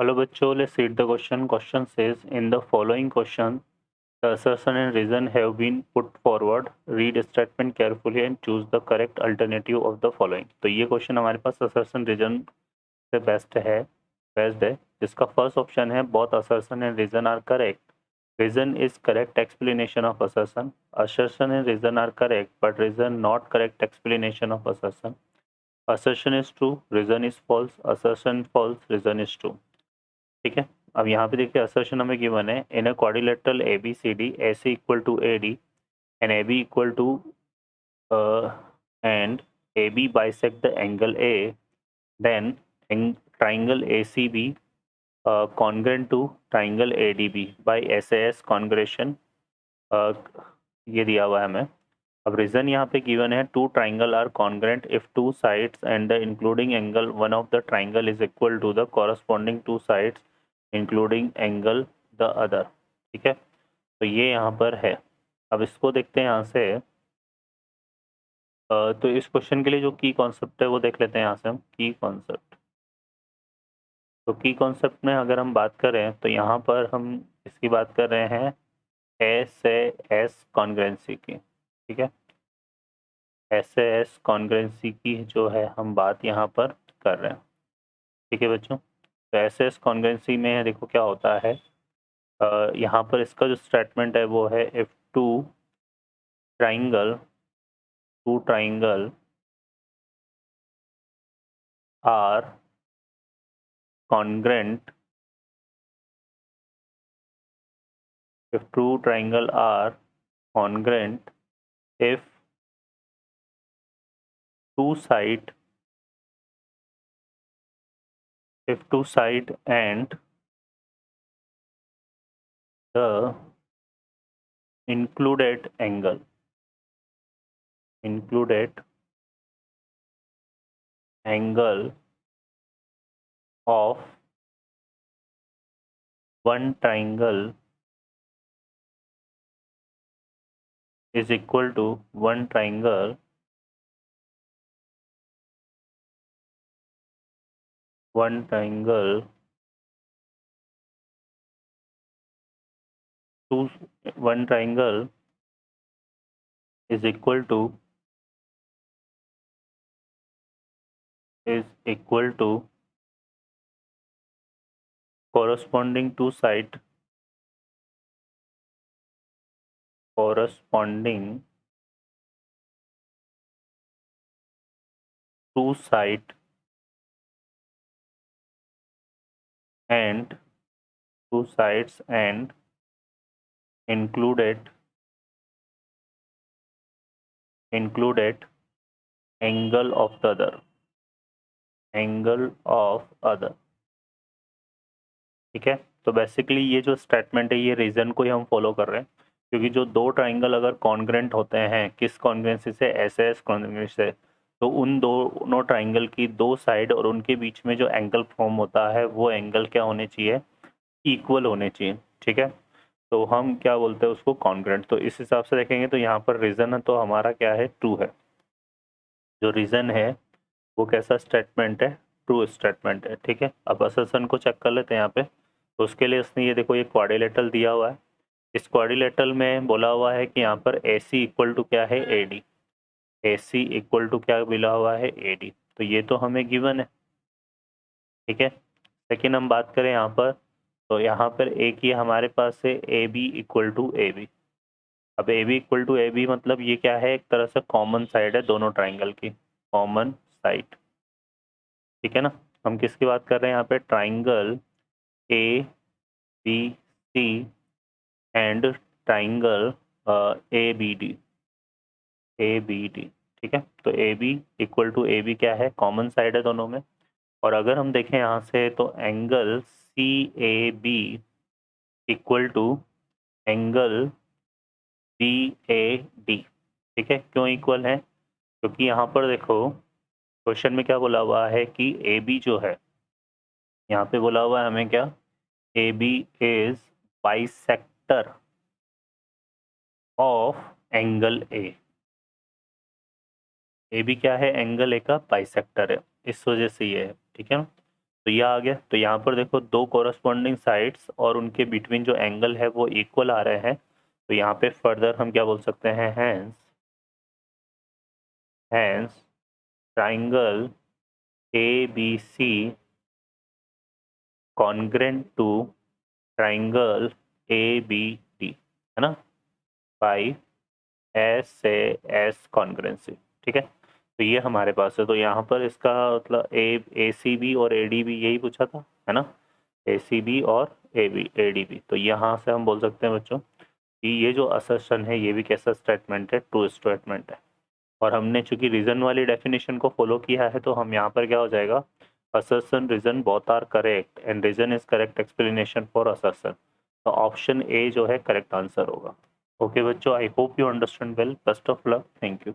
Hello bachcho, let's read the question. Question says, in the following question, the assertion and reason have been put forward. Read statement carefully and choose the correct alternative of the following. तो ये question हमारे पास assertion reason से based है जिसका first option है both assertion and reason are correct. Reason is correct explanation of assertion. Assertion and reason are correct, but reason not correct explanation of assertion. Assertion is true, reason is false. Assertion false, reason is true. ठीक है। अब यहाँ पे देखिए assertion हमें given है in a quadrilateral A B C D A C equal to A D and A B equal to and A B bisect the angle A then triangle A C B congruent to triangle A D B by S A S congruence ये दिया हुआ है हमें। अब reason यहाँ पे given है two triangle are congruent if two sides and the including angle one of the triangle is equal to the corresponding two sides including angle the other. ठीक है, तो ये यहाँ पर है। अब इसको देखते हैं यहाँ से। तो इस क्वेश्चन के लिए जो की कॉन्सेप्ट है वो देख लेते हैं यहाँ से हम। की कॉन्सेप्ट, तो की कॉन्सेप्ट में अगर हम बात करें तो यहाँ पर हम इसकी बात कर रहे हैं ए से एस कॉन्ग्रेंसी की। ठीक है, एस से एस कॉन्ग्रेंसी की जो है हम बात यहाँ पर कर रहे हैं। ठीक है बच्चों, तो एस एस कॉन्ग्रेंसी में देखो क्या होता है। यहाँ पर इसका जो स्टेटमेंट है वो है if two triangle are congruent, if two triangle are congruent, if two side and the included angle of one triangle is equal to one triangle is equal to corresponding two side and two sides and included angle of the other। ठीक है, तो basically ये जो statement है ये reason को ही हम follow कर रहे हैं, क्योंकि जो दो ट्राइंगल अगर कॉन्ग्रेंट होते हैं किस कॉन्ग्रेंसी से, एस एस कॉन्ग्रेंसी से, तो उन दोनों ट्राइंगल की दो साइड और उनके बीच में जो एंगल फॉर्म होता है वो एंगल क्या होने चाहिए, इक्वल होने चाहिए। ठीक है, तो हम क्या बोलते हैं उसको, कॉन्ग्रेंट। तो इस हिसाब से देखेंगे तो यहाँ पर रीजन है तो हमारा क्या है, ट्रू है। जो रीजन है वो कैसा स्टेटमेंट है, ट्रू स्टेटमेंट है। ठीक है, अब असर्शन को चेक कर लेते हैं यहाँ पे। तो उसके लिए इसने ये देखो ये क्वाड्रिलेटरल दिया हुआ है। इस क्वाड्रिलेटरल में बोला हुआ है कि यहाँ पर ए सी इक्वल टू क्या है, A D. A C equal to क्या मिला हुआ है, ए डी। तो ये तो हमें गिवन है। ठीक है, लेकिन हम बात करें यहाँ पर, तो यहाँ पर एक ही हमारे पास है A B equal to A B. अब A B equal to A B मतलब ये क्या है, एक तरह से कॉमन साइड है दोनों ट्राइंगल की, कॉमन साइड। ठीक है ना, हम किसकी बात कर रहे हैं यहाँ पे, triangle A B C and triangle A B D. ठीक है, तो A B equal to A B क्या है, कॉमन साइड है दोनों में। और अगर हम देखें यहाँ से तो angle C A B equal to angle B A D. ठीक है, क्यों इक्वल है, क्योंकि यहाँ पर देखो क्वेश्चन में क्या बोला हुआ है कि ए बी जो है, यहाँ पे बोला हुआ है हमें क्या, A B is bisector of angle A B क्या है, एंगल ए का बाइसेक्टर है, इस वजह से ये है। ठीक है ना, तो यह आ गया। तो यहाँ पर देखो दो कोरस्पॉन्डिंग साइड्स और उनके बिटवीन जो एंगल है वो इक्वल आ रहे हैं। तो यहाँ पे फर्दर हम क्या बोल सकते हैं, hence triangle ABC congruent to triangle ABD, है ना, बाई S से S कॉन्ग्रेंसी। ठीक है, तो ये हमारे पास है। तो यहाँ पर इसका मतलब ACB और ADB यही पूछा था, है ना, ACB और ADB। तो यहाँ से हम बोल सकते हैं बच्चों कि ये जो असर्शन है ये भी कैसा स्टेटमेंट है, ट्रू स्टेटमेंट है। और हमने चूंकि रीजन वाली डेफिनेशन को फॉलो किया है तो हम यहाँ पर क्या हो जाएगा, assertion reason both are correct and reason is correct explanation for assertion। तो ऑप्शन ए जो है करेक्ट आंसर होगा। ओके बच्चों, I hope you understand well, best of luck, thank you.